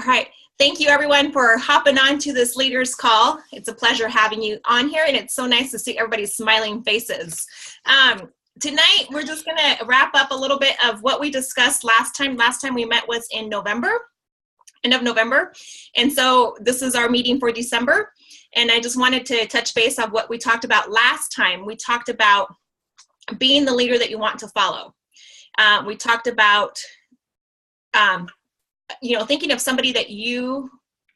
right. Thank you everyone for hopping on to this leaders call. It's a pleasure having you on here, and it's so nice to see everybody's smiling faces. Tonight, we're just gonna wrap up a little bit of what we discussed last time. Last time we met was in November, end of November. And so this is our meeting for December. And I just wanted to touch base on what we talked about last time. We talked about being the leader that you want to follow. We talked about thinking of somebody that you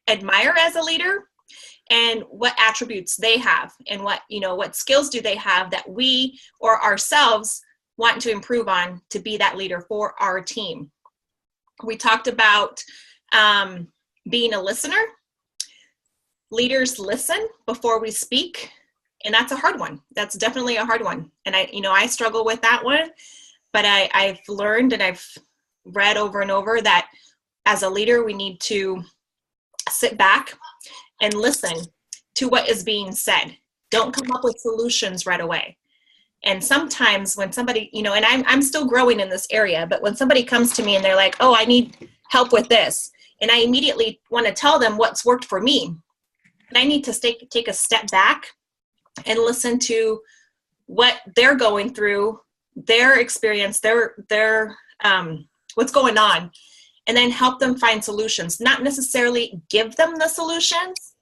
admire as a leader and what attributes they have and what skills do they have that we or ourselves want to improve on to be that leader for our team. We talked about being a listener. Leaders listen before we speak, and that's a hard one. That's definitely a hard one. And I struggle with that one, but I've learned and I've read over and over that as a leader, we need to sit back and listen to what is being said. Don't come up with solutions right away. And sometimes when somebody, and I'm still growing in this area, but when somebody comes to me and they're like, oh, I need help with this, and I immediately want to tell them what's worked for me, and I need to take a step back and listen to what they're going through, their experience, their what's going on, and then help them find solutions. Not necessarily give them the solutions,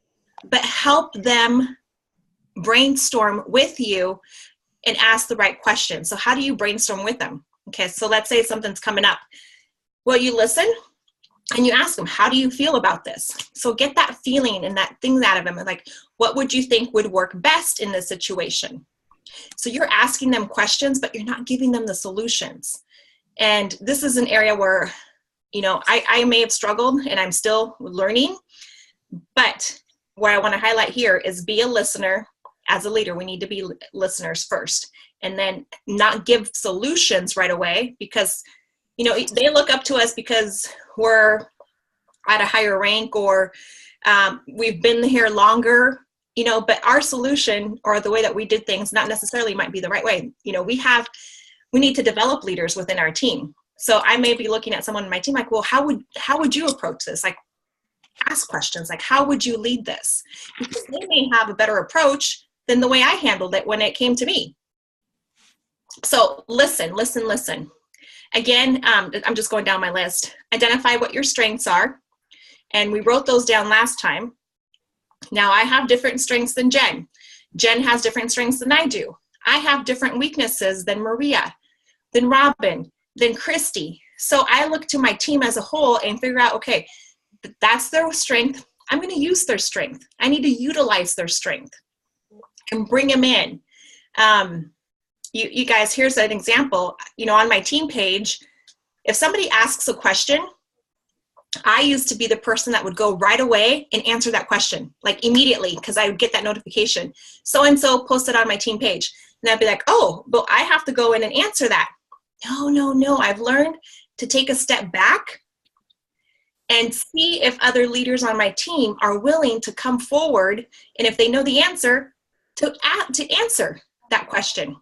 but help them brainstorm with you and ask the right questions. So how do you brainstorm with them? Okay, so let's say something's coming up. Well, you listen and you ask them, how do you feel about this? So get that feeling and that thing out of them. Like, what would you think would work best in this situation? So you're asking them questions, but you're not giving them the solutions. And this is an area where, I may have struggled and I'm still learning, but what I want to highlight here is be a listener. As a leader, we need to be listeners first, and then not give solutions right away, because, they look up to us because we're at a higher rank or we've been here longer, but our solution or the way that we did things not necessarily might be the right way. We need to develop leaders within our team. So I may be looking at someone in my team like, well, how would you approach this? Like, ask questions like, how would you lead this? Because they may have a better approach than the way I handled it when it came to me. So listen. Again, I'm just going down my list. Identify what your strengths are. And we wrote those down last time. Now I have different strengths than Jen. Jen has different strengths than I do. I have different weaknesses than Maria, than Robin, than Christy. So I look to my team as a whole and figure out, okay, that's their strength. I'm going to use their strength. I need to utilize their strength and bring them in. You guys, here's an example. On my team page, if somebody asks a question, I used to be the person that would go right away and answer that question, like immediately, because I would get that notification. So-and-so posted on my team page. And I'd be like, oh, but I have to go in and answer that. No. I've learned to take a step back and see if other leaders on my team are willing to come forward, and if they know the answer, to answer that question.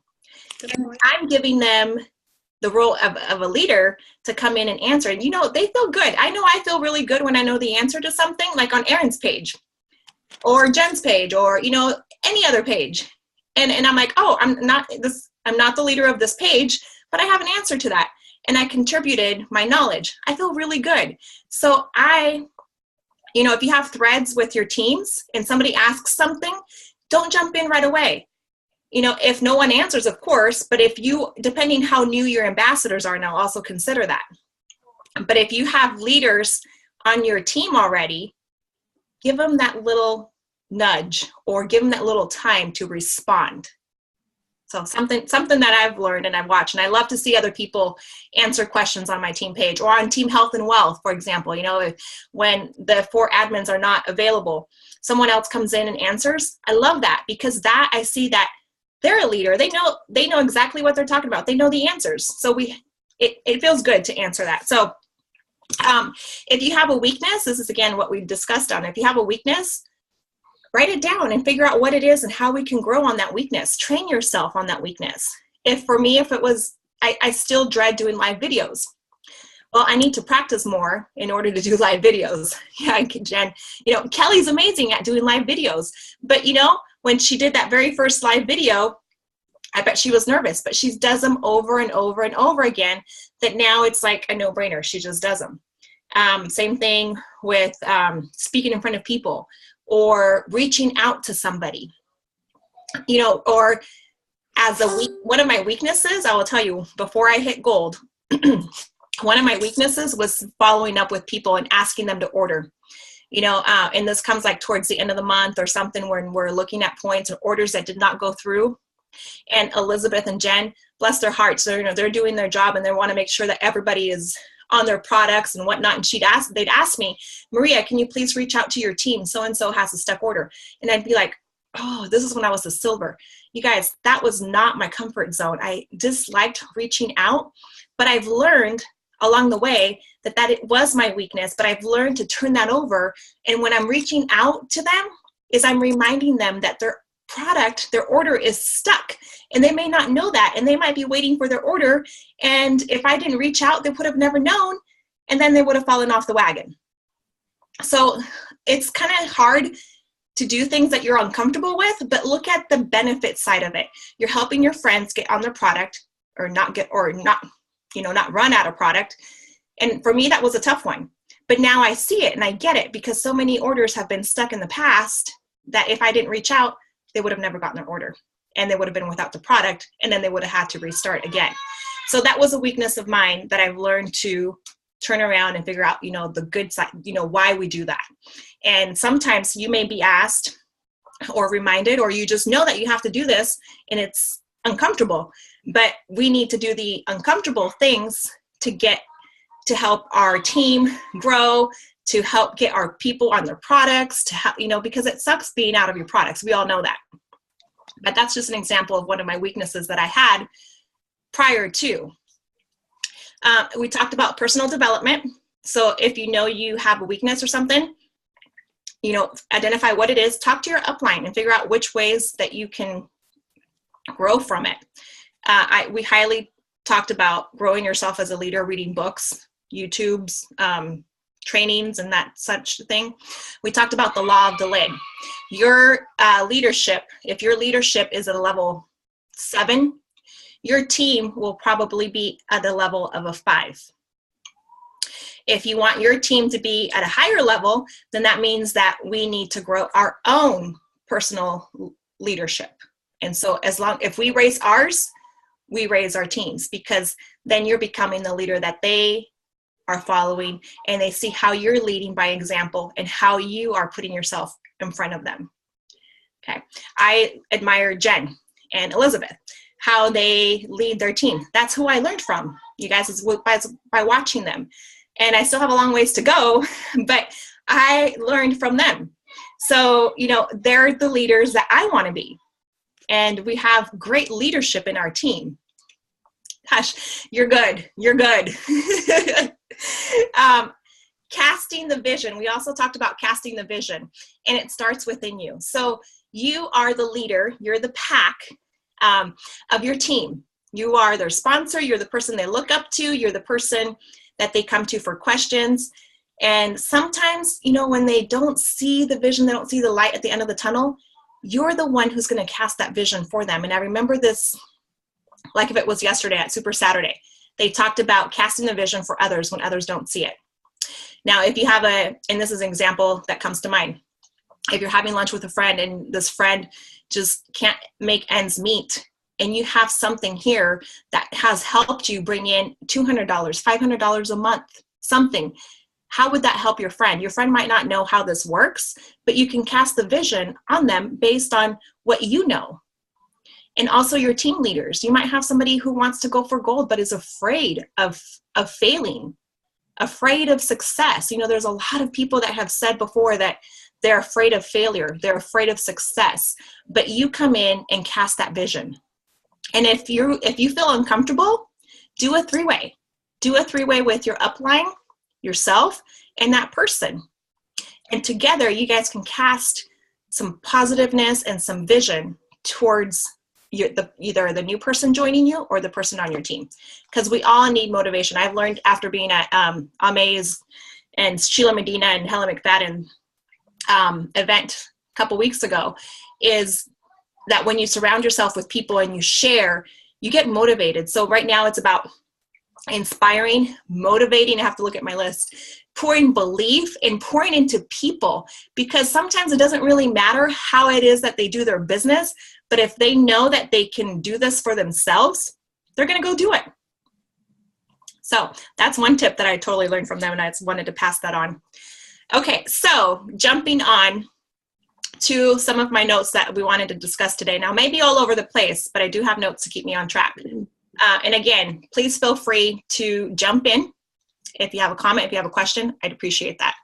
I'm giving them the role of a leader to come in and answer. And they feel good. I know I feel really good when I know the answer to something, like on Erin's page or Jen's page or any other page. And I'm like, oh, I'm not the leader of this page, but I have an answer to that. And I contributed my knowledge. I feel really good. So if you have threads with your teams and somebody asks something, don't jump in right away. If no one answers, of course, but depending how new your ambassadors are now, also consider that. But if you have leaders on your team already, give them that little nudge or give them that little time to respond. So something that I've learned and I've watched, and I love to see other people answer questions on my team page or on Team Health and Wealth, for example. When the 4 admins are not available, someone else comes in and answers. I love that, because I see that they're a leader. They know exactly what they're talking about. They know the answers. So it feels good to answer that. So if you have a weakness, this is again what we discussed on. If you have a weakness, write it down and figure out what it is and how we can grow on that weakness. Train yourself on that weakness. If it was, I still dread doing live videos. Well, I need to practice more in order to do live videos. Yeah, Jen, Kelly's amazing at doing live videos. But, when she did that very first live video, I bet she was nervous, but she does them over and over and over again, that now it's like a no-brainer. She just does them. Same thing with speaking in front of people or reaching out to somebody, or one of my weaknesses, I will tell you, before I hit gold, one of my weaknesses was following up with people and asking them to order. And this comes like towards the end of the month or something, when we're looking at points or orders that did not go through. And Elizabeth and Jen, bless their hearts, they're doing their job and they want to make sure that everybody is on their products and whatnot. And they'd ask me, Maria, can you please reach out to your team? So-and-so has a stuck order. And I'd be like, oh, this is when I was a silver. You guys, that was not my comfort zone. I disliked reaching out, but I've learned along the way that it was my weakness, but I've learned to turn that over. And when I'm reaching out to them, is I'm reminding them that their product, their order is stuck, and they may not know that, and they might be waiting for their order. And if I didn't reach out, they would have never known, and then they would have fallen off the wagon. So it's kind of hard to do things that you're uncomfortable with, but look at the benefit side of it. You're helping your friends get on their product, or not run out of product. And for me, that was a tough one. But now I see it and I get it, because so many orders have been stuck in the past that if I didn't reach out, they would have never gotten their order, and they would have been without the product, and then they would have had to restart again. So that was a weakness of mine that I've learned to turn around and figure out, the good side, why we do that. And sometimes you may be asked or reminded, or you just know that you have to do this and it's uncomfortable, but we need to do the uncomfortable things to help our team grow, to help get our people on their products, to help, because it sucks being out of your products. We all know that. But that's just an example of one of my weaknesses that I had prior to. We talked about personal development. So if you have a weakness or something, identify what it is, talk to your upline and figure out which ways that you can grow from it. We highly talked about growing yourself as a leader, reading books, YouTubes, trainings, and that such thing. We talked about the law of delay. Your leadership, if your leadership is at a level 7, your team will probably be at the level of a 5. If you want your team to be at a higher level, then that means that we need to grow our own personal leadership. And so if we raise ours, we raise our teams, because then you're becoming the leader that they are following, and they see how you're leading by example and how you are putting yourself in front of them. Okay. I admire Jen and Elizabeth, how they lead their team. That's who I learned from, you guys, is by watching them. And I still have a long ways to go, but I learned from them. So, they're the leaders that I want to be. And we have great leadership in our team. Gosh, you're good. You're good. Casting the vision. We also talked about casting the vision, and it starts within you. So you are the leader. You're the pack of your team. You are their sponsor. You're the person they look up to. You're the person that they come to for questions. And sometimes, when they don't see the vision, they don't see the light at the end of the tunnel, you're the one who's going to cast that vision for them. And I remember this like if it was yesterday at Super Saturday. They talked about casting the vision for others when others don't see it. Now, if you have and this is an example that comes to mind, if you're having lunch with a friend and this friend just can't make ends meet, and you have something here that has helped you bring in $200, $500 a month, something, how would that help your friend? Your friend might not know how this works, but you can cast the vision on them based on what you know. And also your team leaders. You might have somebody who wants to go for gold, but is afraid of failing, afraid of success. There's a lot of people that have said before that they're afraid of failure. They're afraid of success, but you come in and cast that vision. And if you feel uncomfortable, do a 3-way. Do a 3-way with your upline, yourself, and that person. And together you guys can cast some positiveness and some vision towards either the new person joining you or the person on your team, because we all need motivation. I've learned after being at Amaze and Sheila Medina and Helen McFadden event a couple weeks ago, is that when you surround yourself with people and you share, you get motivated. So right now it's about inspiring, motivating. I have to look at my list, pouring belief and pouring into people, because sometimes it doesn't really matter how it is that they do their business, but if they know that they can do this for themselves, they're going to go do it. So that's one tip that I totally learned from them, and I just wanted to pass that on. Okay, so jumping on to some of my notes that we wanted to discuss today. Now, maybe all over the place, but I do have notes to keep me on track. And again, please feel free to jump in. If you have a comment, if you have a question, I'd appreciate that.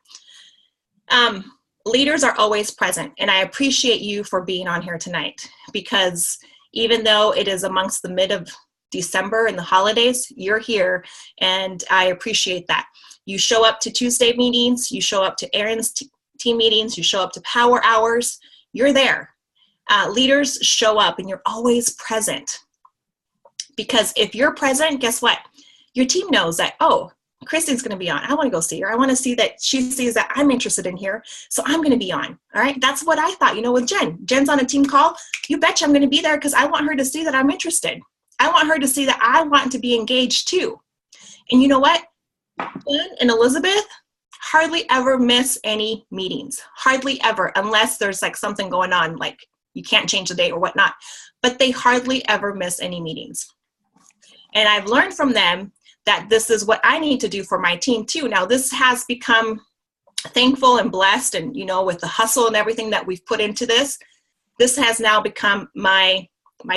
Leaders are always present, and I appreciate you for being on here tonight, because even though it is amongst the mid of December and the holidays, you're here, and I appreciate that. You show up to Tuesday meetings, you show up to Erin's team meetings, you show up to power hours, you're there. Leaders show up, and you're always present. Because if you're present, guess what? Your team knows that, oh, Kristen's going to be on. I want to go see her. I want to see that she sees that I'm interested in here, so I'm going to be on. All right. That's what I thought, with Jen. Jen's on a team call. You betcha I'm going to be there, because I want her to see that I'm interested. I want her to see that I want to be engaged too. And you know what? Jen and Elizabeth hardly ever miss any meetings. Hardly ever, unless there's like something going on, like you can't change the date or whatnot. But they hardly ever miss any meetings. And I've learned from them that this is what I need to do for my team too. Now, this has become thankful and blessed, and with the hustle and everything that we've put into this has now become my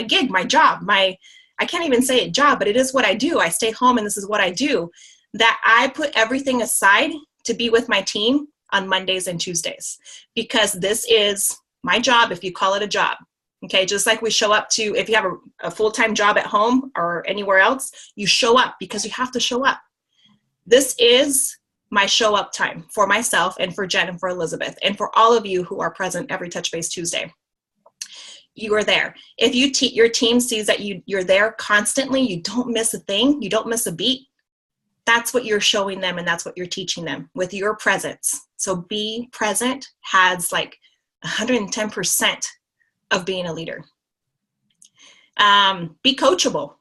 gig, my job, I can't even say it job, but it is what I do. I stay home and this is what I do, that I put everything aside to be with my team on Mondays and Tuesdays, because this is my job, if you call it a job. Okay, just like we show up to, if you have a full-time job at home or anywhere else, you show up because you have to show up. This is my show up time for myself and for Jen and for Elizabeth and for all of you who are present every Touch Base Tuesday. You are there. If your team sees that you're there constantly, you don't miss a thing, you don't miss a beat, that's what you're showing them, and that's what you're teaching them with your presence. So be present has like 110% of being a leader. Be coachable.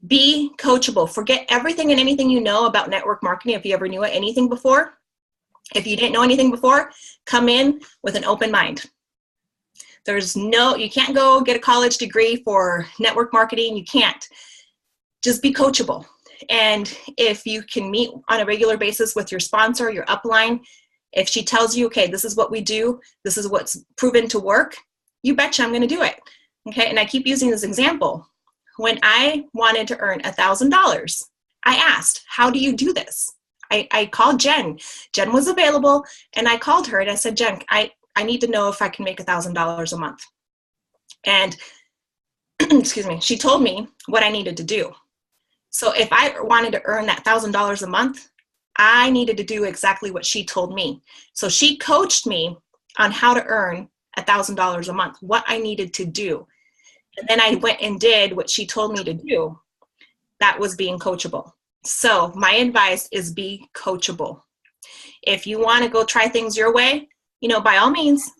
Be coachable. Forget everything and anything you know about network marketing. If you ever knew anything before, if you didn't know anything before, come in with an open mind. You can't go get a college degree for network marketing. You can't. Just be coachable. And if you can meet on a regular basis with your sponsor, your upline, if she tells you, okay, this is what we do, this is what's proven to work, you betcha I'm going to do it. Okay, and I keep using this example. When I wanted to earn $1,000, I asked, how do you do this? I called Jen. Jen was available, and I called her and I said, Jen, I need to know if I can make $1,000 a month. And excuse me, she told me what I needed to do. So if I wanted to earn that $1,000 a month, I needed to do exactly what she told me. So she coached me on how to earn $1,000 a month, what I needed to do. And then I went and did what she told me to do. That was being coachable. So my advice is be coachable. If you want to go try things your way, by all means,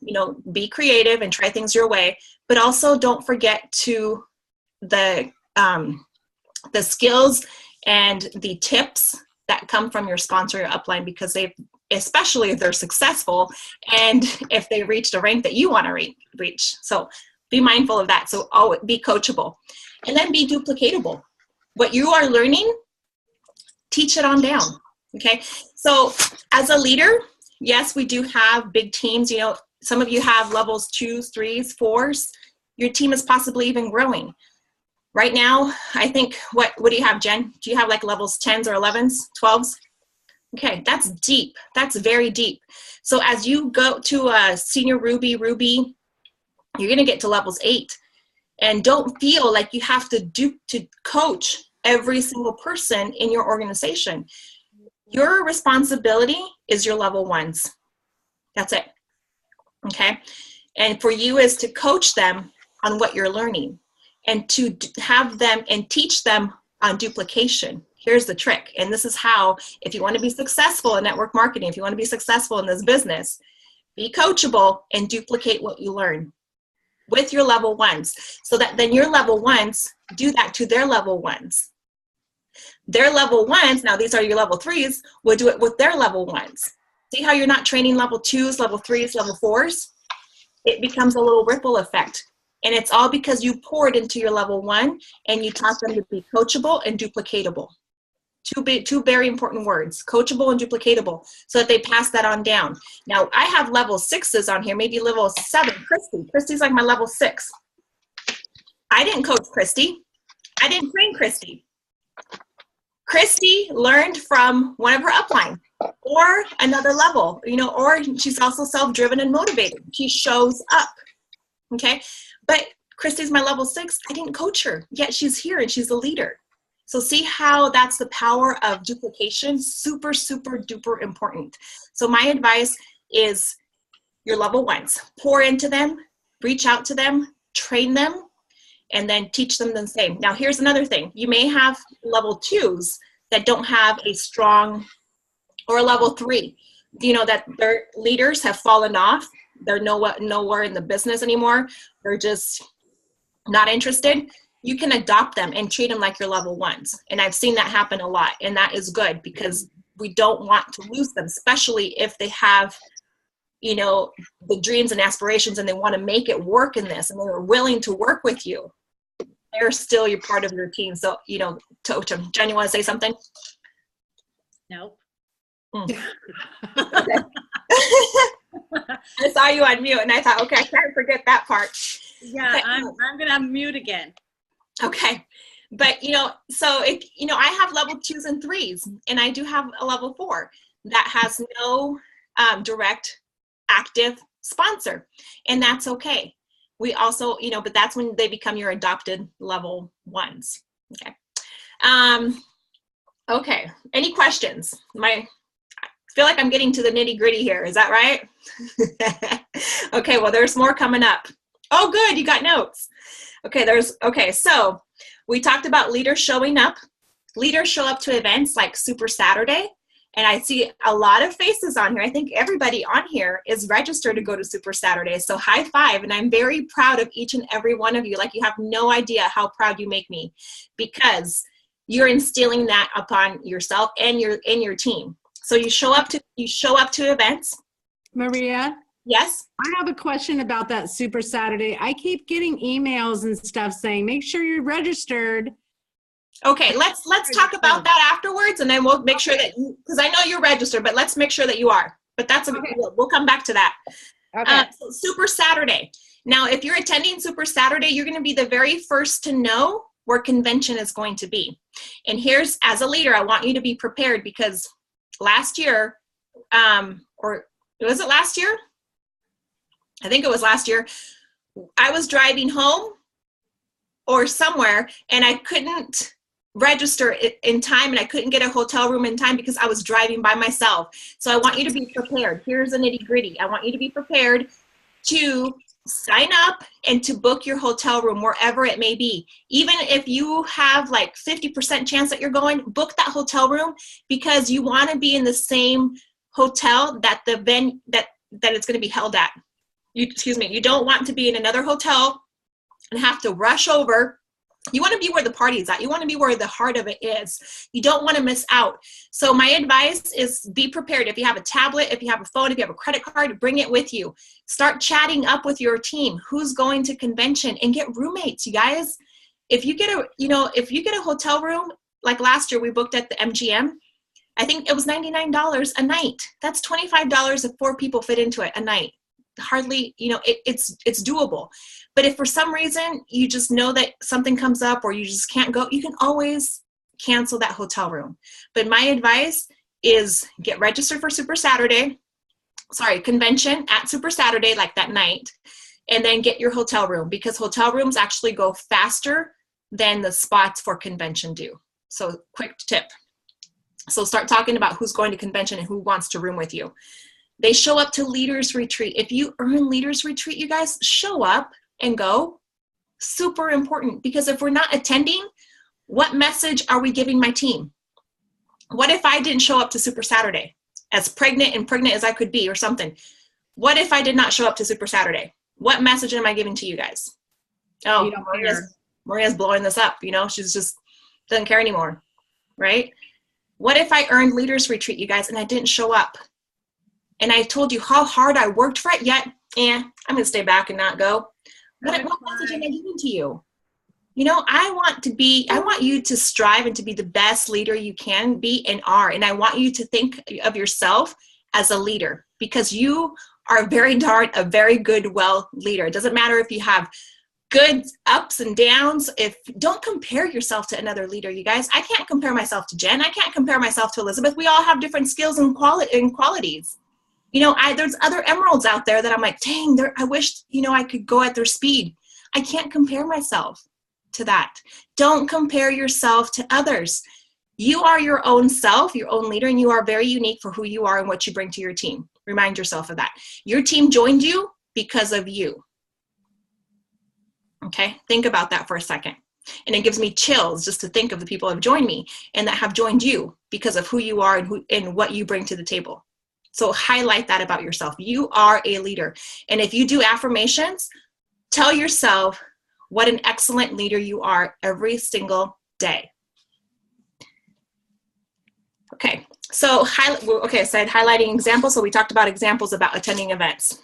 be creative and try things your way, but also don't forget to the skills and the tips that come from your sponsor, your upline, because especially if they're successful and if they reached a rank that you want to reach. So be mindful of that. So be coachable, and then be duplicatable. What you are learning, teach it on down. Okay. So as a leader, yes, we do have big teams. Some of you have levels 2s, 3s, 4s. Your team is possibly even growing. Right now, I think, what do you have, Jen? Do you have like levels 10s or 11s, 12s? Okay, that's deep. That's very deep. So as you go to a senior Ruby, you're going to get to levels 8. And don't feel like you have to coach every single person in your organization. Your responsibility is your level 1s. That's it. Okay? And for you is to coach them on what you're learning, and to have them and teach them on duplication. Here's the trick. And this is how, if you want to be successful in network marketing, if you want to be successful in this business, be coachable and duplicate what you learn with your level ones, so that then your level ones do that to their level ones. Their level ones, now these are your level threes, will do it with their level ones. See how you're not training level twos, level threes, level fours? It becomes a little ripple effect. And it's all because you poured into your level one and you taught them to be coachable and duplicatable. Two very important words, coachable and duplicatable, so that they pass that on down. Now, I have level sixes on here, maybe level seven. Christy's like my level six. I didn't coach Christy. I didn't train Christy. Christy learned from one of her upline or another level, or she's also self-driven and motivated. She shows up, okay? But Christy's my level six. I didn't coach her, yet she's here and she's a leader. So see how that's the power of duplication? Super, super duper important. So my advice is your level ones. Pour into them, reach out to them, train them, and then teach them the same. Now here's another thing. You may have level twos that don't have a strong, or a level three, that their leaders have fallen off. They're nowhere in the business anymore. They're just not interested. You can adopt them and treat them like your level ones. And I've seen that happen a lot. And that is good, because we don't want to lose them, especially if they have, the dreams and aspirations and they want to make it work in this and they're willing to work with you. They're still your part of your team. So, Totem, Jen, you want to say something? Nope. I saw you on mute and I thought, okay, I can't forget that part. Yeah, but, I'm going to mute again. Okay. But, so I have level twos and threes, and I do have a level four that has no direct active sponsor, and that's okay. We also, but that's when they become your adopted level ones. Okay. Okay. Any questions? I feel like I'm getting to the nitty gritty here. Is that right? Okay. Well, there's more coming up. Oh, good. You got notes. Okay. So we talked about leaders showing up. Leaders show up to events like Super Saturday. And I see a lot of faces on here. I think everybody on here is registered to go to Super Saturday. So high five. And I'm very proud of each and every one of you. Like, you have no idea how proud you make me, because you're instilling that upon yourself and your team. So you show up to events. Maria? Yes? I have a question about that Super Saturday. I keep getting emails and stuff saying, make sure you're registered. Okay, let's talk about that afterwards, and then we'll make sure that, because I know you're registered, but let's make sure that you are. But that's okay. We'll come back to that. Okay. So Super Saturday. Now, if you're attending Super Saturday, you're going to be the very first to know where convention is going to be. And here's, as a leader, I want you to be prepared, because last year, or was it last year? I think it was last year. I was driving home or somewhere, and I couldn't register in time, and I couldn't get a hotel room in time because I was driving by myself. So I want you to be prepared. Here's the nitty gritty. I want you to be prepared to sign up and to book your hotel room wherever it may be. Even if you have like 50% chance that you're going, book that hotel room, because you want to be in the same hotel that the event that it's going to be held at. You don't want to be in another hotel and have to rush over. You want to be where the party's at. You want to be where the heart of it is. You don't want to miss out. So my advice is be prepared. If you have a tablet, if you have a phone, if you have a credit card, bring it with you. Start chatting up with your team. Who's going to convention? And get roommates, you guys. If you get a hotel room, like last year we booked at the MGM, I think it was $99 a night. That's $25 if 4 people fit into it a night. Hardly, it's doable. But if for some reason you just know that something comes up or you just can't go, you can always cancel that hotel room. But my advice is get registered for convention at Super Saturday, like that night, and then get your hotel room, because hotel rooms actually go faster than the spots for convention do. So quick tip. So start talking about who's going to convention and who wants to room with you. They show up to Leaders Retreat. If you earn Leaders Retreat, you guys, show up and go. Super important, because if we're not attending, what message are we giving my team? What if I didn't show up to Super Saturday, as pregnant as I could be or something? What if I did not show up to Super Saturday? What message am I giving to you guys? Oh, Maria's blowing this up. She's just doesn't care anymore, right? What if I earned Leaders Retreat, you guys, and I didn't show up? And I told you how hard I worked for it, yet, I'm going to stay back and not go. What message am I giving to you? I want you to strive and to be the best leader you can be and are. And I want you to think of yourself as a leader, because you are a very good, leader. It doesn't matter if you have good ups and downs. Don't compare yourself to another leader, you guys. I can't compare myself to Jen. I can't compare myself to Elizabeth. We all have different skills and qualities. There's other emeralds out there that I'm like, dang, I wish, I could go at their speed. I can't compare myself to that. Don't compare yourself to others. You are your own self, your own leader, and you are very unique for who you are and what you bring to your team. Remind yourself of that. Your team joined you because of you. Okay, think about that for a second. And it gives me chills just to think of the people who have joined me and that have joined you because of who you are and what you bring to the table. So highlight that about yourself. You are a leader. And if you do affirmations, tell yourself what an excellent leader you are every single day. Okay, so I said highlighting examples. So we talked about examples about attending events.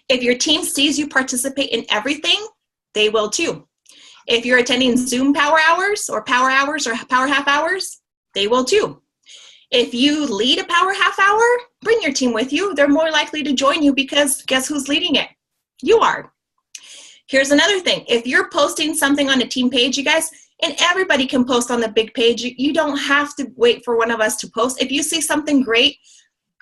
If your team sees you participate in everything, they will too. If you're attending Zoom power hours or power half hours, they will too. If you lead a power half hour, bring your team with you. They're more likely to join you because guess who's leading it? You are. Here's another thing. If you're posting something on a team page, you guys, and everybody can post on the big page, you don't have to wait for one of us to post. If you see something great,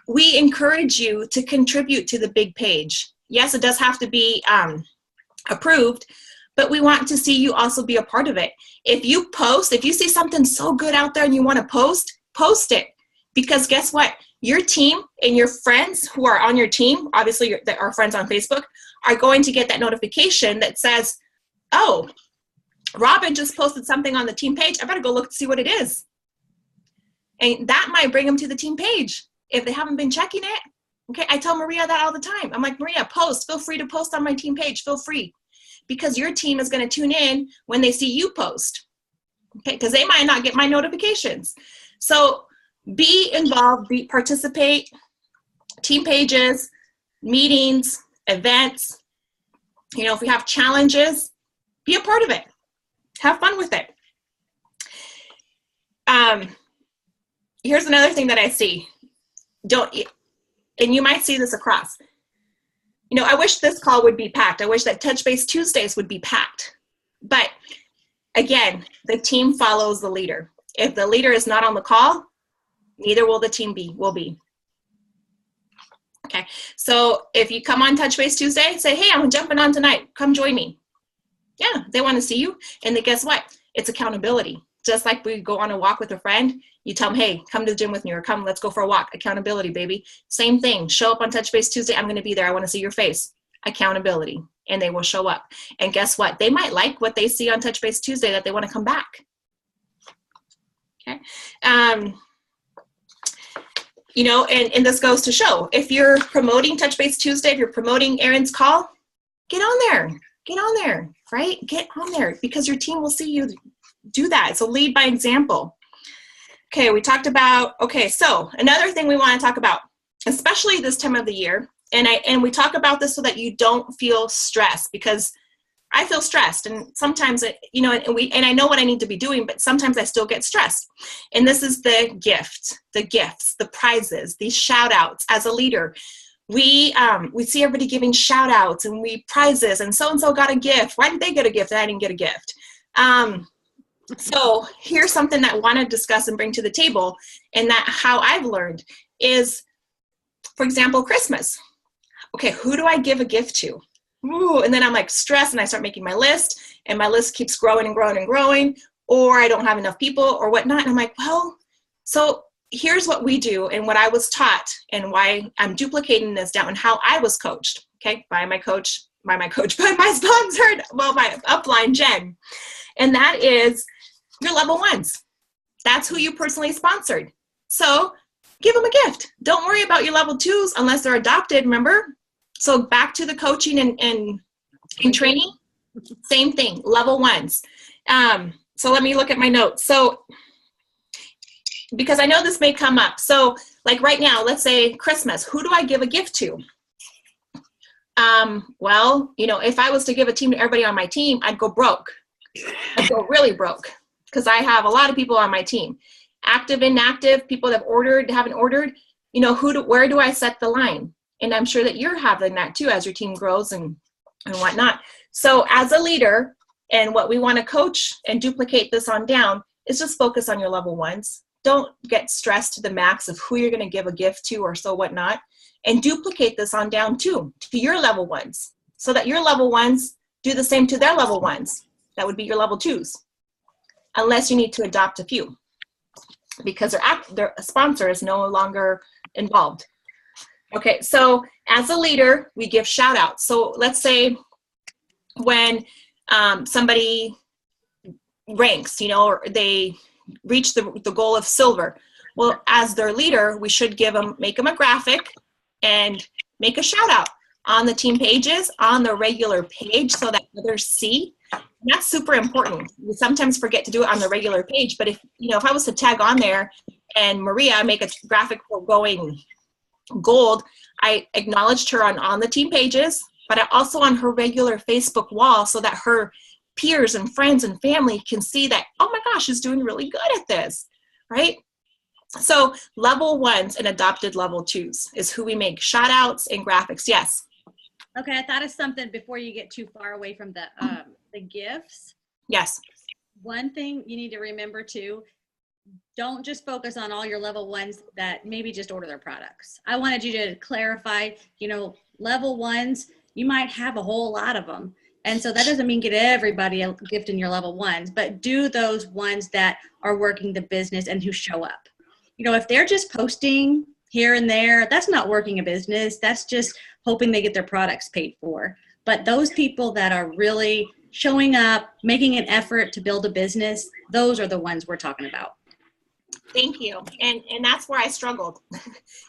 we encourage you to contribute to the big page. Yes, it does have to be approved, but we want to see you also be a part of it. If you see something so good out there and you want to post it. Because guess what? Your team and your friends who are on your team, obviously that are friends on Facebook, are going to get that notification that says, oh, Robin just posted something on the team page. I better go look to see what it is. And that might bring them to the team page if they haven't been checking it. Okay, I tell Maria that all the time. I'm like, Maria, post. Feel free to post on my team page. Feel free. Because your team is going to tune in when they see you post. Okay, because they might not get my notifications. So be involved, participate, team pages, meetings, events. If we have challenges, be a part of it. Have fun with it. Here's another thing that I see. And you might see this across. I wish this call would be packed. I wish that Touch Base Tuesdays would be packed. But again, the team follows the leader. If the leader is not on the call, neither will the team be. Okay, so if you come on Touch Base Tuesday, say, hey, I'm jumping on tonight. Come join me. Yeah, they want to see you. And then guess what? It's accountability. Just like we go on a walk with a friend, you tell them, hey, come to the gym with me, or come, let's go for a walk. Accountability, baby. Same thing. Show up on Touch Base Tuesday. I'm going to be there. I want to see your face. Accountability. And they will show up. And guess what? They might like what they see on Touch Base Tuesday that they want to come back. Okay. And this goes to show, if you're promoting Touch Base Tuesday, if you're promoting Erin's call, get on there, right? Get on there, because your team will see you do that. So lead by example. Okay, we talked about, so another thing we want to talk about, especially this time of the year, and we talk about this so that you don't feel stressed, because I feel stressed, and sometimes and I know what I need to be doing, but sometimes I still get stressed. And this is the gifts, the prizes, these shout outs. As a leader, we see everybody giving shout outs and prizes, and so-and-so got a gift. Why did they get a gift and I didn't get a gift? So here's something that I want to discuss and bring to the table, and that how I've learned is, for example, Christmas. Okay, who do I give a gift to? Ooh, and then I'm like stressed, and I start making my list, and my list keeps growing and growing and growing, or I don't have enough people or whatnot. And I'm like, well, so here's what we do and what I was taught and why I'm duplicating this down and how I was coached, okay, by my coach, by my coach, but my sponsored, well, my upline, Jen. And that is your level ones. That's who you personally sponsored. So give them a gift. Don't worry about your level twos unless they're adopted, remember? So back to the coaching and training, same thing, level ones. So let me look at my notes. So, because I know this may come up. So like right now, let's say Christmas, who do I give a gift to? Well, you know, if I was to give a team to everybody on my team, I'd go broke. I'd go really broke because I have a lot of people on my team. Active, inactive, people that have ordered, haven't ordered, you know, where do I set the line? And I'm sure that you're having that too as your team grows and whatnot. So as a leader, and what we want to coach and duplicate this on down is just focus on your level ones. Don't get stressed to the max of who you're going to give a gift to or so whatnot. And duplicate this on down too, to your level ones, so that your level ones do the same to their level ones. That would be your level twos, unless you need to adopt a few because their sponsor is no longer involved. Okay, so as a leader, we give shout outs. So let's say when somebody ranks, you know, or they reach the goal of silver. Well, as their leader, we should make them a graphic and make a shout out on the team pages, on the regular page so that others see. And that's super important. We sometimes forget to do it on the regular page, but if I was to tag on there and Maria make a graphic for going gold, I acknowledged her on the team pages, but also on her regular Facebook wall so that her peers and friends and family can see that, oh my gosh, she's doing really good at this, right? So level ones and adopted level twos is who we make shout outs and graphics. Yes. Okay, I thought of something before you get too far away from the gifts. Yes. One thing you need to remember too, don't just focus on all your level ones that maybe just order their products. I wanted you to clarify, level ones, you might have a whole lot of them. And so that doesn't mean get everybody a gift in your level ones, but do those ones that are working the business and who show up. If they're just posting here and there, that's not working a business. That's just hoping they get their products paid for. But those people that are really showing up, making an effort to build a business, those are the ones we're talking about. Thank you. And that's where I struggled.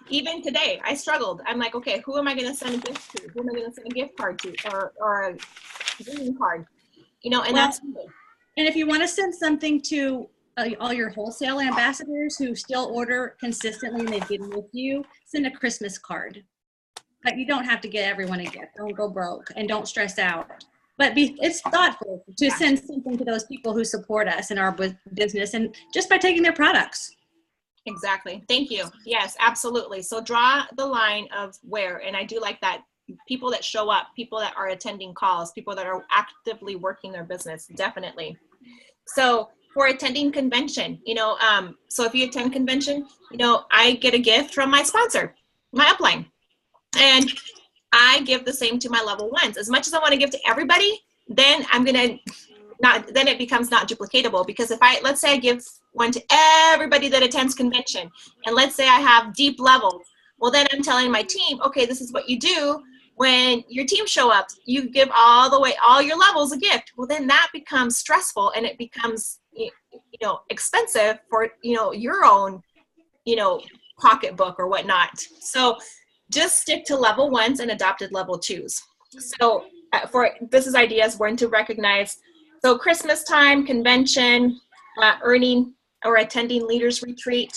Even today, I struggled. I'm like, okay, who am I going to send a gift to? Who am I going to send a gift card to or a greeting card? That's good. And if you want to send something to all your wholesale ambassadors who still order consistently and they've been with you, send a Christmas card. But you don't have to get everyone a gift. Don't go broke and don't stress out. But it's thoughtful to send something to those people who support us in our business and just by taking their products. Exactly. Thank you. Yes, absolutely. So draw the line of where, and I do like that. People that show up, people that are attending calls, people that are actively working their business, definitely. So for attending convention, so if you attend convention, I get a gift from my sponsor, my upline. And I give the same to my level ones. As much as I want to give to everybody, then then it becomes not duplicatable, because let's say I give one to everybody that attends convention, and let's say I have deep levels. Well, then I'm telling my team, okay, this is what you do when your team show up. You give all your levels a gift. Well, then that becomes stressful and it becomes, expensive for, your own, pocketbook or whatnot. So just stick to level ones and adopted level twos. So this is ideas when to recognize. So Christmas time, convention, earning or attending leaders retreat,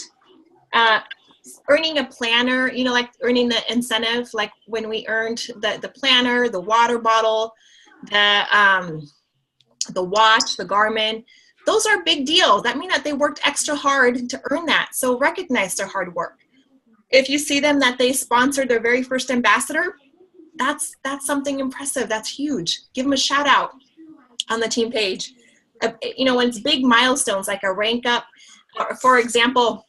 earning a planner, like earning the incentive, like when we earned the planner, the water bottle, the watch, the Garmin. Those are big deals. That means that they worked extra hard to earn that. So recognize their hard work. If you see them that they sponsored their very first ambassador, that's something impressive. That's huge. Give them a shout out on the team page. When it's big milestones like a rank up, for example,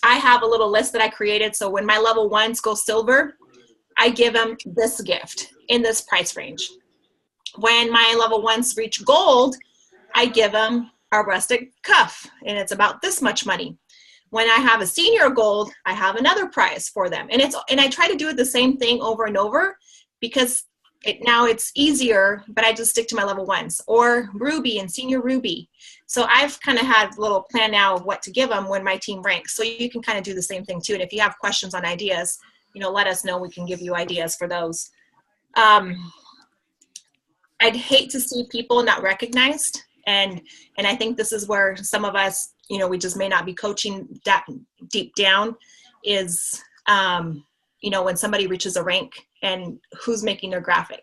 I have a little list that I created. So when my level ones go silver, I give them this gift in this price range. When my level ones reach gold, I give them a rustic cuff, and it's about this much money. When I have a senior gold, I have another prize for them. And I try to do the same thing over and over, because now it's easier, but I just stick to my level ones, or Ruby and senior Ruby. So I've kind of had a little plan now of what to give them when my team ranks. So you can kind of do the same thing too. And if you have questions on ideas, let us know. We can give you ideas for those. I'd hate to see people not recognized. And I think this is where some of us, we just may not be coaching that deep down is, when somebody reaches a rank and who's making their graphic.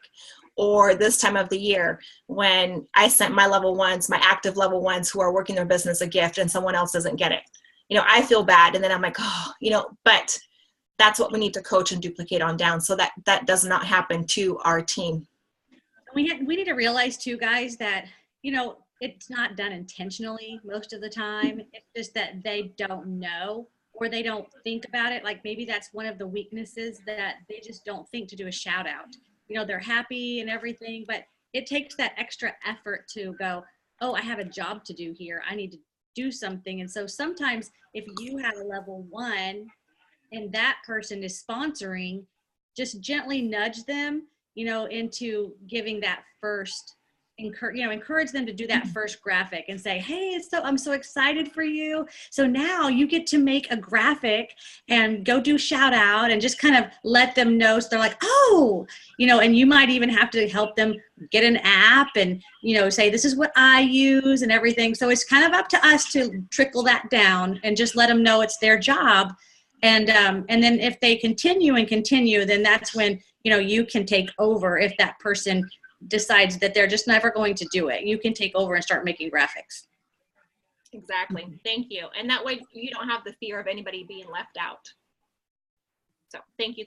Or this time of the year when I sent my level ones, my active level ones who are working their business a gift and someone else doesn't get it. I feel bad. And then I'm like, but that's what we need to coach and duplicate on down so that does not happen to our team. We need to realize too, guys, that, it's not done intentionally most of the time. It's just that they don't know or they don't think about it. Like maybe that's one of the weaknesses, that they just don't think to do a shout out. They're happy and everything, but it takes that extra effort to go, oh, I have a job to do here. I need to do something. And so sometimes if you have a level one and that person is sponsoring, just gently nudge them, into giving that first, encourage them to do that first graphic and say, hey, I'm so excited for you. So now you get to make a graphic and go do shout out, and just kind of let them know. So they're like, oh, and you might even have to help them get an app and, say, this is what I use and everything. So it's kind of up to us to trickle that down and just let them know it's their job. And then if they continue, then that's when, you can take over. If that person decides that they're just never going to do it, you can take over and start making graphics. Exactly. Thank you. And that way you don't have the fear of anybody being left out. So thank you.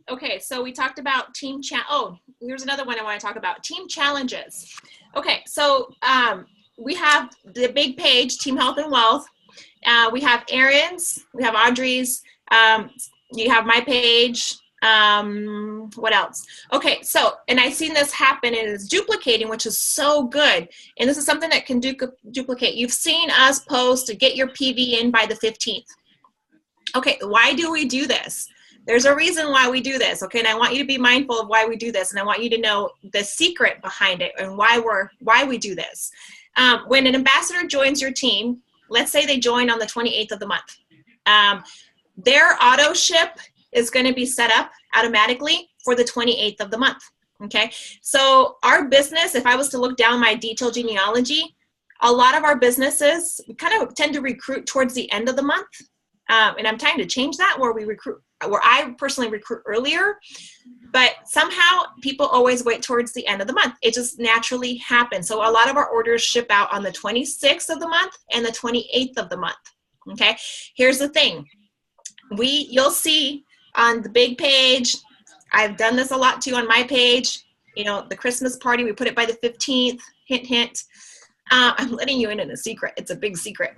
Okay. So we talked about here's another one I want to talk about, team challenges. Okay. So we have the big page, Team Health and Wealth. We have Erin's, we have Audrey's, you have my page. What else? Okay, so, and I've seen this happen, and it's duplicating, which is so good. And this is something that can duplicate. You've seen us post to get your PV in by the 15th. Okay, why do we do this? There's a reason why we do this, okay? And I want you to be mindful of why we do this, and I want you to know the secret behind it and why we do this. When an ambassador joins your team, let's say they join on the 28th of the month, their auto ship is going to be set up automatically for the 28th of the month. Okay. So our business, if I was to look down my detailed genealogy, a lot of our businesses kind of tend to recruit towards the end of the month. And I'm trying to change that where I personally recruit earlier, but somehow people always wait towards the end of the month. It just naturally happens. So a lot of our orders ship out on the 26th of the month and the 28th of the month. Okay. Here's the thing. You'll see on the big page, I've done this a lot too on my page, the Christmas party, we put it by the 15th, hint, hint. I'm letting you in a secret. It's a big secret.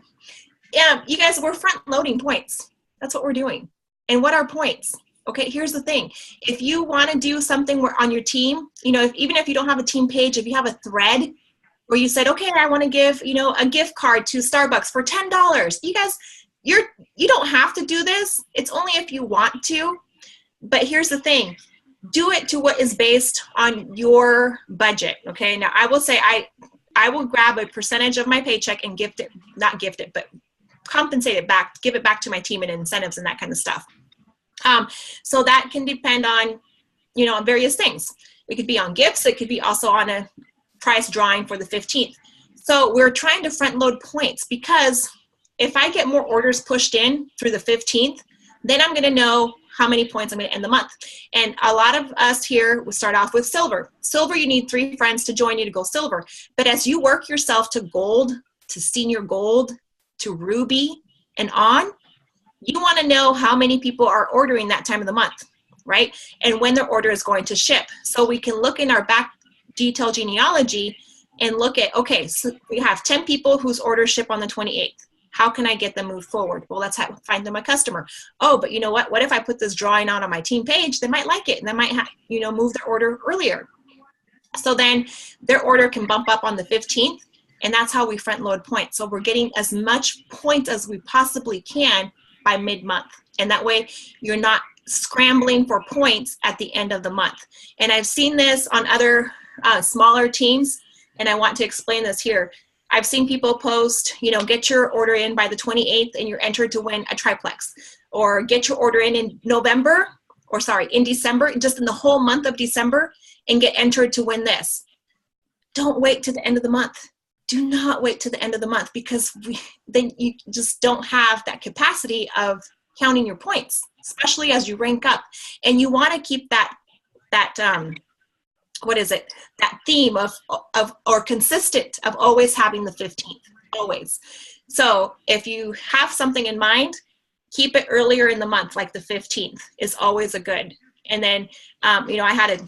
Yeah, you guys, we're front loading points. That's what we're doing. And what are points? Okay, here's the thing. If you want to do something on your team, even if you don't have a team page, if you have a thread where you said, okay, I want to give, a gift card to Starbucks for $10. You guys, you don't have to do this. It's only if you want to. But here's the thing. Do it to what is based on your budget. Okay. Now I will say I will grab a percentage of my paycheck and not gift it, but compensate it back, give it back to my team and incentives and that kind of stuff. So that can depend on, on various things. It could be on gifts. It could be also on a prize drawing for the 15th. So we're trying to front load points, because if I get more orders pushed in through the 15th, then I'm going to know how many points I'm going to end the month. And a lot of us here will start off with silver. Silver, you need 3 friends to join you to go silver. But as you work yourself to gold, to senior gold, to ruby, and on, you want to know how many people are ordering that time of the month, right? And when their order is going to ship. So we can look in our back detail genealogy and look at, okay, so we have 10 people whose orders ship on the 28th. How can I get them moved forward? Well, let's find them a customer. Oh, but you know what? What if I put this drawing out on my team page? They might like it, and they might move their order earlier. So then their order can bump up on the 15th, and that's how we front load points. So we're getting as much points as we possibly can by mid-month. And that way you're not scrambling for points at the end of the month. And I've seen this on other smaller teams, and I want to explain this here. I've seen people post, get your order in by the 28th and you're entered to win a triplex, or get your order in December, just in the whole month of December, and get entered to win this. Don't wait to the end of the month. Do not wait to the end of the month, because then you just don't have that capacity of counting your points, especially as you rank up. And you want to keep that theme or consistent of always having the 15th, always. So if you have something in mind, keep it earlier in the month, like the 15th is always a good. And then, I had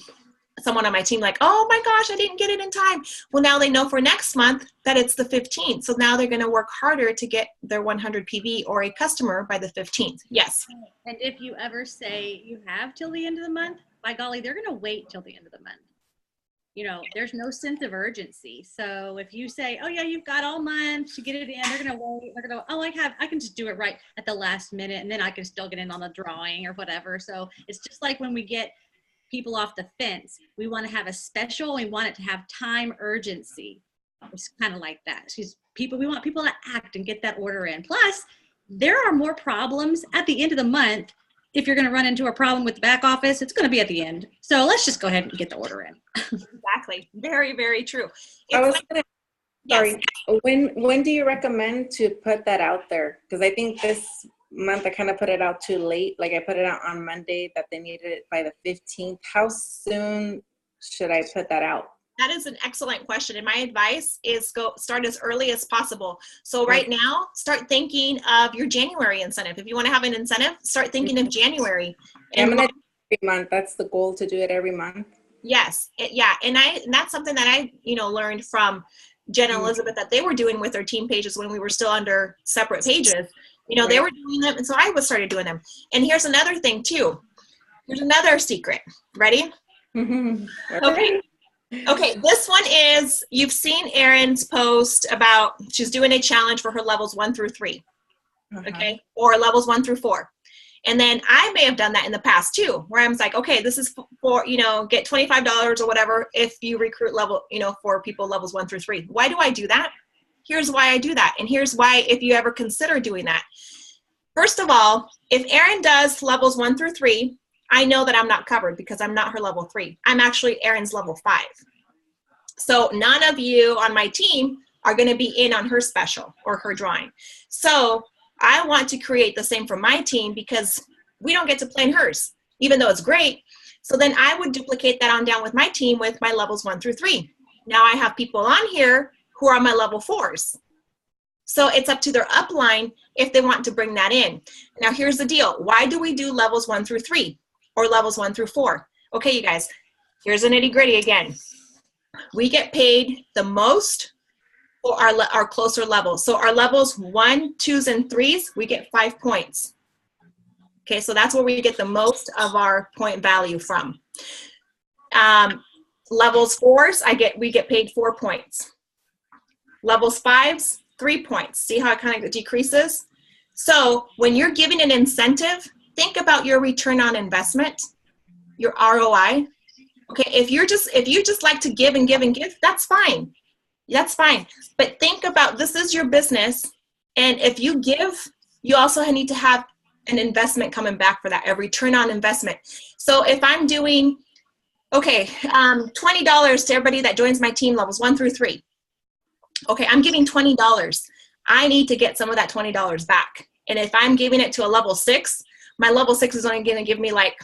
someone on my team like, oh my gosh, I didn't get it in time. Well, now they know for next month that it's the 15th. So now they're going to work harder to get their 100 PV or a customer by the 15th. Yes. And if you ever say you have till the end of the month, by golly, they're going to wait till the end of the month. There's no sense of urgency. So if you say, oh yeah, you've got all month to get it in, they're going to wait. They're going to, I can just do it right at the last minute, and then I can still get in on the drawing or whatever. So it's just like when we get people off the fence, we want to have a special, we want it to have time urgency. It's kind of like that. We want people to act and get that order in. Plus, there are more problems at the end of the month. If you're going to run into a problem with the back office, it's going to be at the end. So let's just go ahead and get the order in. Exactly. Very, very true. Sorry. When do you recommend to put that out there? Because I think this month I kind of put it out too late. Like I put it out on Monday that they needed it by the 15th. How soon should I put that out? That is an excellent question. And my advice is start as early as possible. So right now, start thinking of your January incentive. If you want to have an incentive, start thinking of January. And I'm going to do it every month. That's the goal, to do it every month. Yes. And that's something that I, learned from Jen and Elizabeth, that they were doing with their team pages when we were still under separate pages. They were doing them. And so I started doing them. And here's another thing too. Here's another secret. Ready? Okay, this one is, you've seen Erin's post about she's doing a challenge for her levels 1 through 3, okay, or levels 1 through 4. And then I may have done that in the past too, where I was like, okay, this is for, get $25 or whatever if you recruit for people levels 1 through 3. Why do I do that? Here's why I do that. And here's why, if you ever consider doing that. First of all, if Erin does levels 1 through 3, I know that I'm not covered because I'm not her level 3. I'm actually Erin's level 5. So none of you on my team are going to be in on her special or her drawing. So I want to create the same for my team, because we don't get to play in hers, even though it's great. So then I would duplicate that on down with my team with my levels 1 through 3. Now I have people on here who are my level 4s. So it's up to their upline if they want to bring that in. Now here's the deal. Why do we do levels 1 through 3 or levels 1 through 4? Okay, you guys, here's the nitty gritty again. We get paid the most for our closer levels. So our levels 1, 2s, and 3s, we get 5 points. Okay, so that's where we get the most of our point value from. Levels 4s, we get paid 4 points. Levels 5s, 3 points. See how it kind of decreases? So when you're giving an incentive, think about your return on investment, your ROI. Okay, if you just like to give and give and give, that's fine. That's fine. But think about, this is your business, and if you give, you also need to have an investment coming back for that, a return on investment. So if I'm doing, $20 to everybody that joins my team levels 1 through 3. Okay, I'm giving $20. I need to get some of that $20 back. And if I'm giving it to a level 6, my level 6 is only going to give me like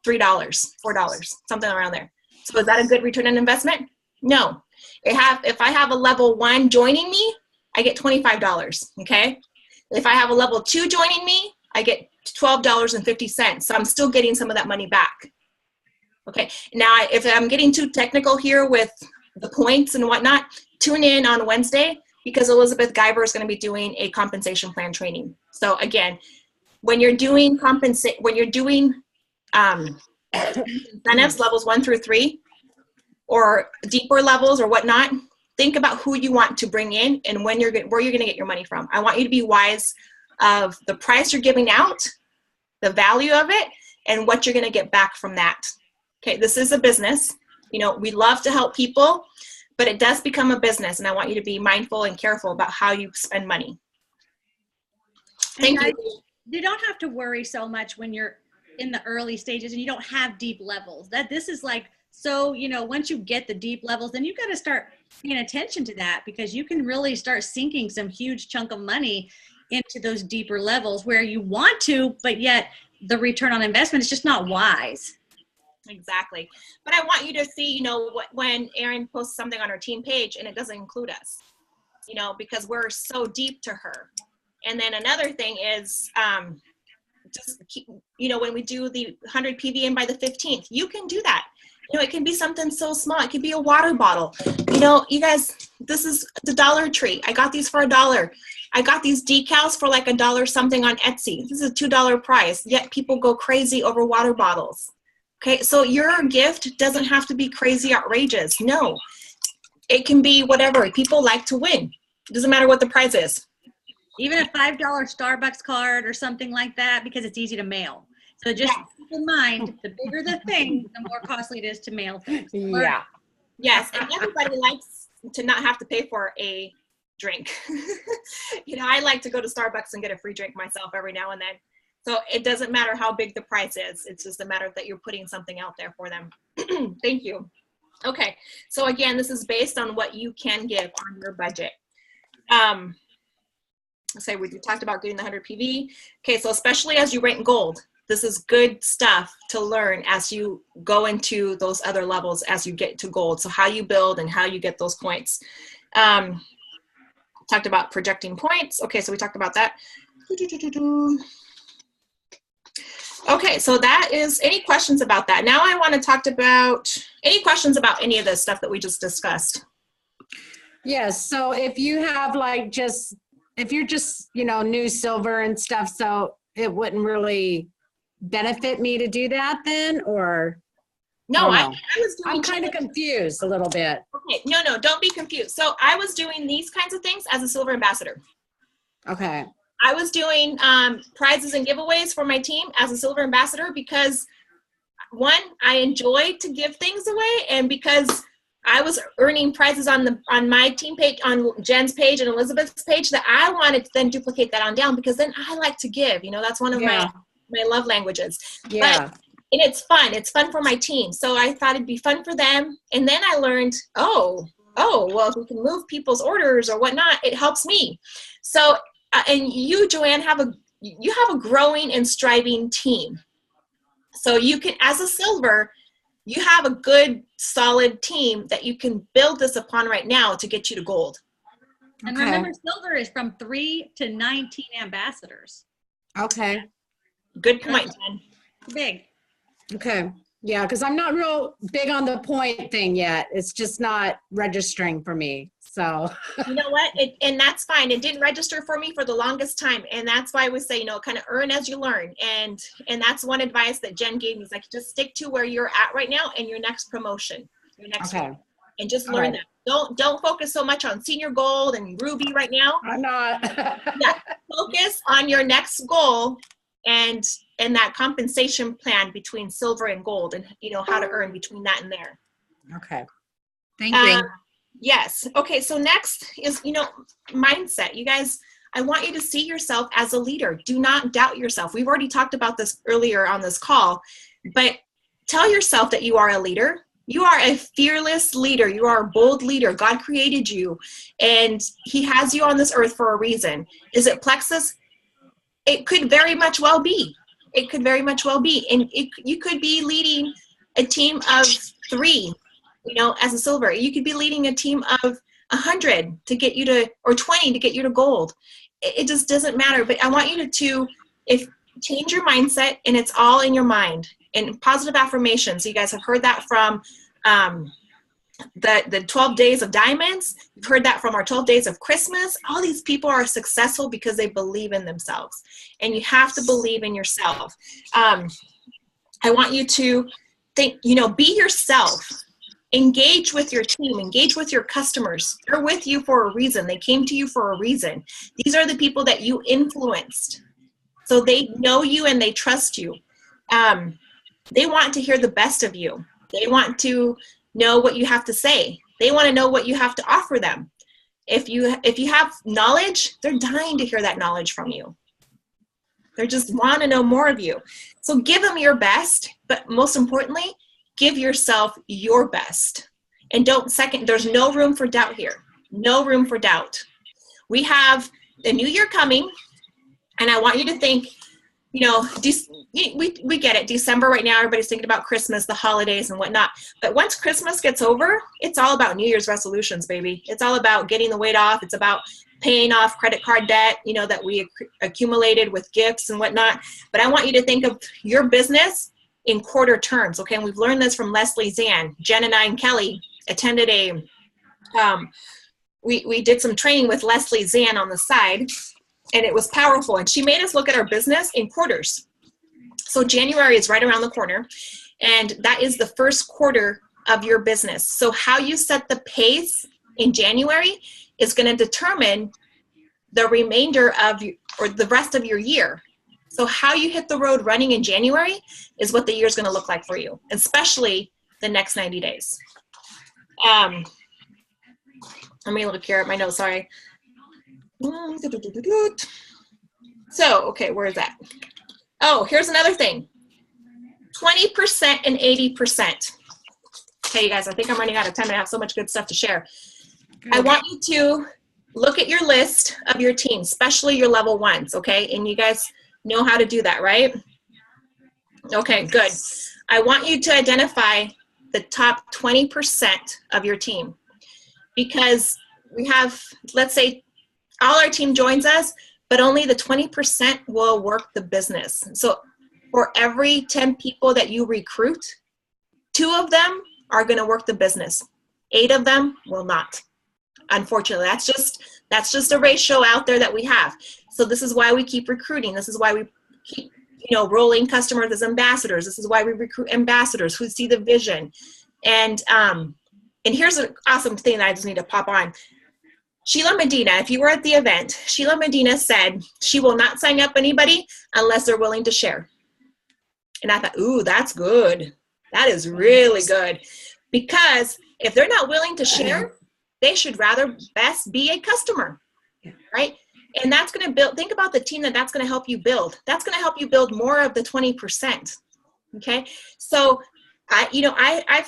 $3, $4, something around there. So is that a good return on investment? No. If I have a level 1 joining me, I get $25, okay? If I have a level 2 joining me, I get $12.50. So I'm still getting some of that money back. Okay, now if I'm getting too technical here with the points and whatnot, tune in on Wednesday, because Elizabeth Guyver is going to be doing a compensation plan training. So again, when you're doing incentives levels 1 through 3 or deeper levels or whatnot, think about who you want to bring in and where you're going to get your money from. I want you to be wise of the price you're giving out, the value of it, and what you're going to get back from that. Okay, this is a business. You know, we love to help people, but it does become a business, and I want you to be mindful and careful about how you spend money. Thank you. You don't have to worry so much when you're in the early stages and you don't have deep levels. This is like, so, you know, once you get the deep levels, then you've got to start paying attention to that, because you can really start sinking some huge chunk of money into those deeper levels where you want to, but yet the return on investment is just not wise. Exactly. But I want you to see, you know, when Erin posts something on her team page and it doesn't include us, you know, because we're so deep to her. And then another thing is just keep, you know, when we do the 100 PVM by the 15th, you can do that. You know, it can be something so small. It could be a water bottle. You know, you guys, this is the Dollar Tree. I got these for $1. I got these decals for like $1 something on Etsy. This is a $2 price, yet people go crazy over water bottles. Okay, so your gift doesn't have to be crazy outrageous. No, it can be whatever. People like to win. It doesn't matter what the price is. Even a $5 Starbucks card or something like that, because it's easy to mail. So just keep in mind, the bigger the thing, the more costly it is to mail things. Yeah. Yes, and everybody likes to not have to pay for a drink. You know, I like to go to Starbucks and get a free drink myself every now and then. So it doesn't matter how big the price is. It's just a matter that you're putting something out there for them. Thank you. Okay, so again, this is based on what you can give on your budget. We talked about getting the 100 PV. Okay, so especially as you rank gold, this is good stuff to learn as you go into those other levels as you get to gold. So how you build and how you get those points. Talked about projecting points. Okay, so we talked about that. Okay, so that is, any questions about that? Now I want to talk about, any questions about any of this stuff that we just discussed? Yes, so if you have like if you're just, you know, new silver and stuff, so it wouldn't really benefit me to do that then, or? No, I know. was doing. I'm kind of confused a little bit. Okay, no, don't be confused. So I was doing these kinds of things as a silver ambassador. Okay. I was doing prizes and giveaways for my team as a silver ambassador because, one, I enjoyed to give things away, and because I was earning prizes on my team page, on Jen's page and Elizabeth's page, that I wanted to then duplicate that on down, because then I like to give. You know, that's one of my love languages. Yeah. But, and it's fun. It's fun for my team. So I thought it'd be fun for them. And then I learned, well, if we can move people's orders or whatnot, it helps me. So, and you, Joanne, you have a growing and striving team. So you can, as a silver, you have a good, solid team that you can build this upon right now to get you to gold. And remember, silver is from 3 to 19 ambassadors. Okay. Good point, Jen. Big. Okay. Yeah, because I'm not real big on the point thing yet. It's just not registering for me. So you know what? And that's fine. It didn't register for me for the longest time. And that's why we say, you know, kind of earn as you learn. And that's one advice that Jen gave me, is like, just stick to where you're at right now and your next promotion, your next one, and just learn that. Don't focus so much on senior gold and ruby right now. I'm not. Yeah, focus on your next goal and that compensation plan between silver and gold, and you know how to earn between that and there. Okay. Thank you. Yes. Okay. So next is, you know, mindset. You guys, I want you to see yourself as a leader. Do not doubt yourself. We've already talked about this earlier on this call, but tell yourself that you are a leader. You are a fearless leader. You are a bold leader. God created you, and he has you on this earth for a reason. Is it Plexus? It could very much well be. It could very much well be. And you could be leading a team of 3, you know, as a silver. You could be leading a team of 100 to get you to, or 20 to get you to gold. It just doesn't matter. But I want you to change your mindset, and it's all in your mind. And positive affirmations. You guys have heard that from the 12 days of diamonds. You've heard that from our 12 days of Christmas. All these people are successful because they believe in themselves, and you have to believe in yourself. I want you to think, you know, be yourself. Engage with your team, engage with your customers. They're with you for a reason. They came to you for a reason. These are the people that you influenced. So they know you and they trust you. They want to hear the best of you. They want to know what you have to say. They want to know what you have to offer them. If you have knowledge, they're dying to hear that knowledge from you. They just want to know more of you. So give them your best, but most importantly, give yourself your best. And there's no room for doubt here. No room for doubt. We have the new year coming, and I want you to think, we get it. December right now, everybody's thinking about Christmas, the holidays and whatnot. But once Christmas gets over, it's all about New Year's resolutions, baby. It's all about getting the weight off. It's about paying off credit card debt, that we accumulated with gifts and whatnot. But I want you to think of your business in quarter terms, okay? And we've learned this from Leslie Zan. Jen and I and Kelly attended we did some training with Leslie Zan on the side, and it was powerful. And she made us look at our business in quarters. So January is right around the corner, and that is the first quarter of your business. So how you set the pace in January is going to determine the remainder or the rest of your year. So how you hit the road running in January is what the year is going to look like for you, especially the next 90 days. Let me look here at my notes, sorry. So, okay, where is that? Oh, here's another thing. 20% and 80%. Okay, you guys, I think I'm running out of time and I have so much good stuff to share. I want you to look at your list of your team, especially your level ones, okay? And you guys know how to do that, right? Okay, good. I want you to identify the top 20% of your team, because we have, let's say, all our team joins us, but only the 20% will work the business. So for every 10 people that you recruit, 2 of them are going to work the business. 8 of them will not. Unfortunately, that's just a ratio out there that we have. So this is why we keep recruiting. This is why we keep, rolling customers as ambassadors. This is why we recruit ambassadors who see the vision. And here's an awesome thing that I just need to pop on. Sheila Medina, if you were at the event, Sheila Medina said she will not sign up anybody unless they're willing to share. And I thought, ooh, that's good. That is really good. Because if they're not willing to share, they should rather best be a customer, right? And that's going to think about the team that's going to help you build. That's going to help you build more of the 20%, okay? So, I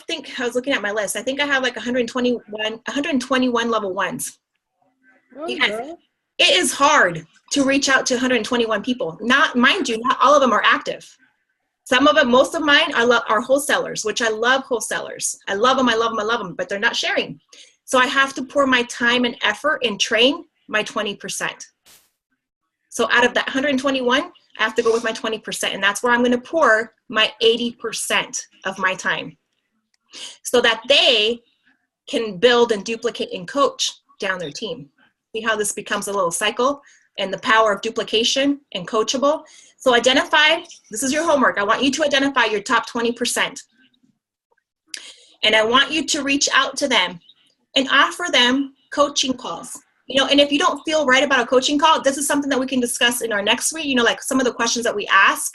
think I was looking at my list. I think I have like 121 level ones. Yes, it is hard to reach out to 121 people. Mind you, not all of them are active. Some of them, most of mine are wholesalers, which I love wholesalers. I love them, but they're not sharing. So I have to pour my time and effort and train my 20%. So out of that 121, I have to go with my 20%, and that's where I'm going to pour my 80% of my time so that they can build and duplicate and coach down their team. See how this becomes a little cycle and the power of duplication and coachable. So this is your homework. I want you to identify your top 20%. And I want you to reach out to them and offer them coaching calls. And if you don't feel right about a coaching call, this is something that we can discuss in our next week, like some of the questions that we ask.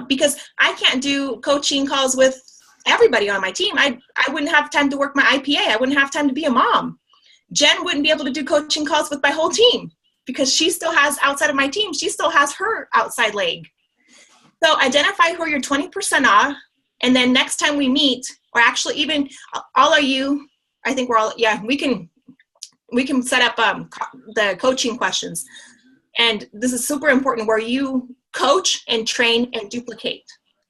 Because I can't do coaching calls with everybody on my team. I wouldn't have time to work my IPA. I wouldn't have time to be a mom. Jen wouldn't be able to do coaching calls with my whole team because she still has, outside of my team, she still has her outside leg. So identify who your 20% are. And then next time we meet, or actually even all of you, I think we can set up the coaching questions. And this is super important, where you coach and train and duplicate.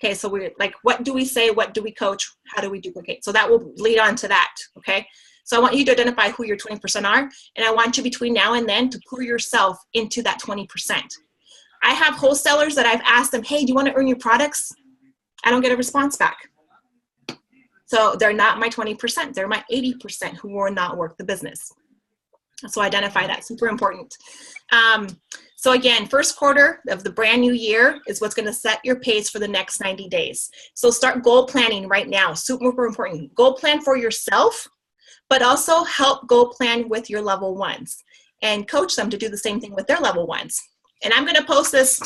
Okay, so we're like, what do we say? What do we coach? How do we duplicate? So that will lead on to that, okay? So I want you to identify who your 20% are, and I want you between now and then to pour yourself into that 20%. I have wholesalers that I've asked them, hey, do you want to earn your products? I don't get a response back. So they're not my 20%, they're my 80% who will not work the business. So identify that, super important. So again, first quarter of the brand new year is what's gonna set your pace for the next 90 days. So start goal planning right now, super important. Goal plan for yourself, but also help goal plan with your level ones and coach them to do the same thing with their level ones. And I'm gonna post this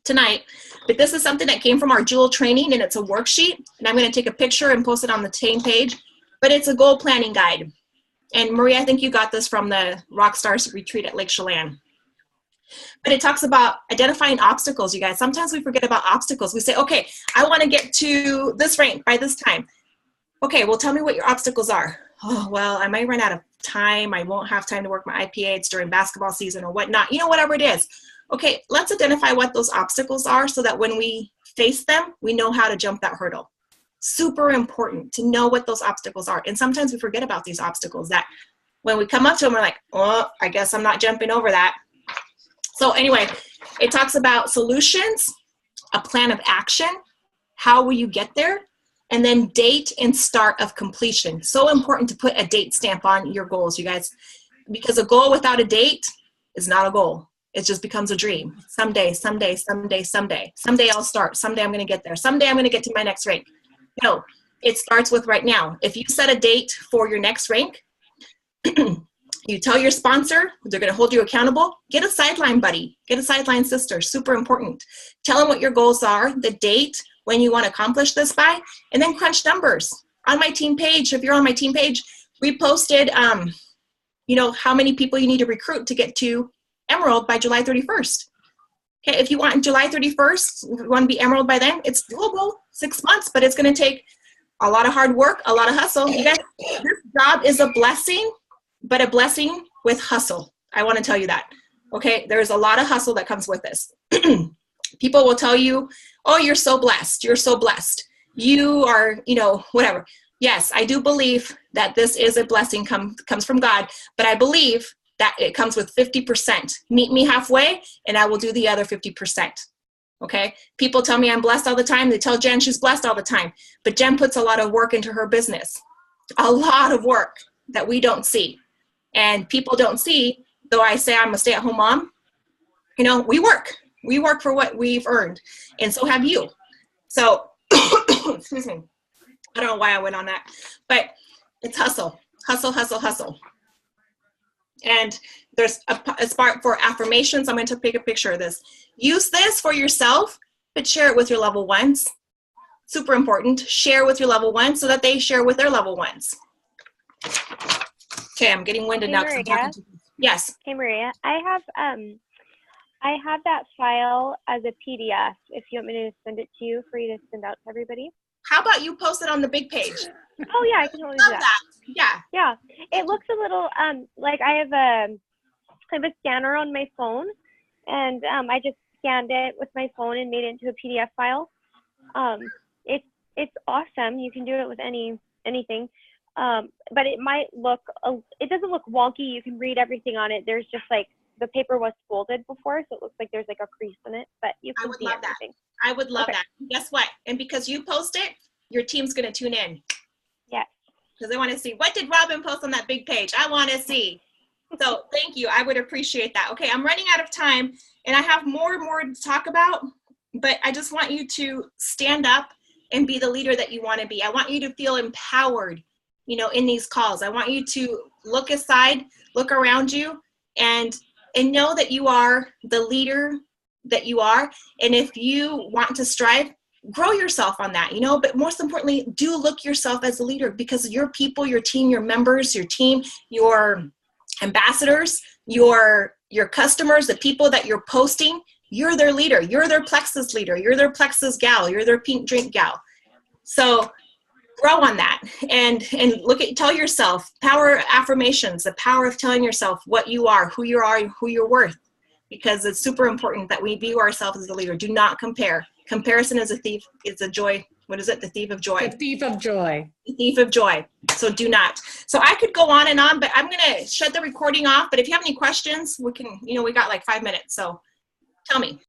tonight, but this is something that came from our Jewel training, and it's a worksheet, and I'm going to take a picture and post it on the same page, but it's a goal planning guide. And Maria, I think you got this from the Rockstars retreat at Lake Chelan. But it talks about identifying obstacles, you guys. Sometimes we forget about obstacles. We say, okay, I want to get to this rank by this time. Okay, well, tell me what your obstacles are. Oh, well, I might run out of time. I won't have time to work my IPA. It's during basketball season or whatnot. You know, whatever it is. Okay, let's identify what those obstacles are so that when we face them, we know how to jump that hurdle. Super important to know what those obstacles are. And sometimes we forget about these obstacles that when we come up to them, we're like, oh, I guess I'm not jumping over that. So anyway, it talks about solutions, a plan of action, how will you get there, and then date and start of completion. So important to put a date stamp on your goals, you guys, because a goal without a date is not a goal. It just becomes a dream. Someday, someday, someday, someday. Someday I'll start. Someday I'm going to get there. Someday I'm going to get to my next rank. No, it starts with right now. If you set a date for your next rank, you tell your sponsor, they're going to hold you accountable. Get a sideline buddy. Get a sideline sister. Super important. Tell them what your goals are, the date, when you want to accomplish this by, and then crunch numbers. On my team page, if you're on my team page, we posted, you know, how many people you need to recruit to get to Emerald by July 31st. Okay, if you want July 31st, if you want to be Emerald by then, it's doable, 6 months, but it's going to take a lot of hard work, a lot of hustle. You guys, this job is a blessing, but a blessing with hustle. I want to tell you that. Okay, there's a lot of hustle that comes with this. People will tell you, oh, you're so blessed. You're so blessed. You are, you know, whatever. Yes, I do believe that this is a blessing comes from God, but I believe that it comes with 50%. Meet me halfway and I will do the other 50%. Okay? People tell me I'm blessed all the time. They tell Jen she's blessed all the time. But Jen puts a lot of work into her business. A lot of work that we don't see. And people don't see, though I say I'm a stay-at-home mom, you know, we work. We work for what we've earned. And so have you. So, excuse me. I don't know why I went on that. But it's hustle. Hustle, hustle, hustle. And there's a spot for affirmations. I'm going to take a picture of this. Use this for yourself, but share it with your level ones. Super important. Share with your level ones so that they share with their level ones. Okay, I'm getting winded now. Yes. Hey Maria, I have that file as a PDF. If you want me to send it to you for you to send out to everybody. How about you post it on the big page? Oh yeah, I can totally do that. Yeah. Yeah, it looks a little like I have a scanner on my phone, and I just scanned it with my phone and made it into a PDF file. It's awesome. You can do it with anything. But it might look, it doesn't look wonky. You can read everything on it. There's just like, the paper was folded before, so it looks like there's like a crease in it, but you can see everything. I would love that. Guess what? And because you post it, your team's going to tune in. Yes. Because they want to see, what did Robin post on that big page? I want to see. So thank you. I would appreciate that. Okay, I'm running out of time, and I have more and more to talk about, but I just want you to stand up and be the leader that you want to be. I want you to feel empowered, you know, in these calls. I want you to look aside, look around you, and know that you are the leader that you are. And if you want to strive, grow yourself on that, you know, but most importantly, do look yourself as a leader, because your people, your team, your members, your team, your ambassadors, your customers, the people that you're posting, you're their leader. You're their plexus leader. You're their plexus gal. You're their pink drink gal. So grow on that and tell yourself power affirmations, the power of telling yourself what you are, who you're worth, because it's super important that we view ourselves as a leader. Do not compare. Comparison is a thief. It's a joy. What is it? The thief of joy. The thief of joy. The thief of joy. So do not. So I could go on and on, but I'm going to shut the recording off. But if you have any questions, we can, you know, we got like 5 minutes. So tell me.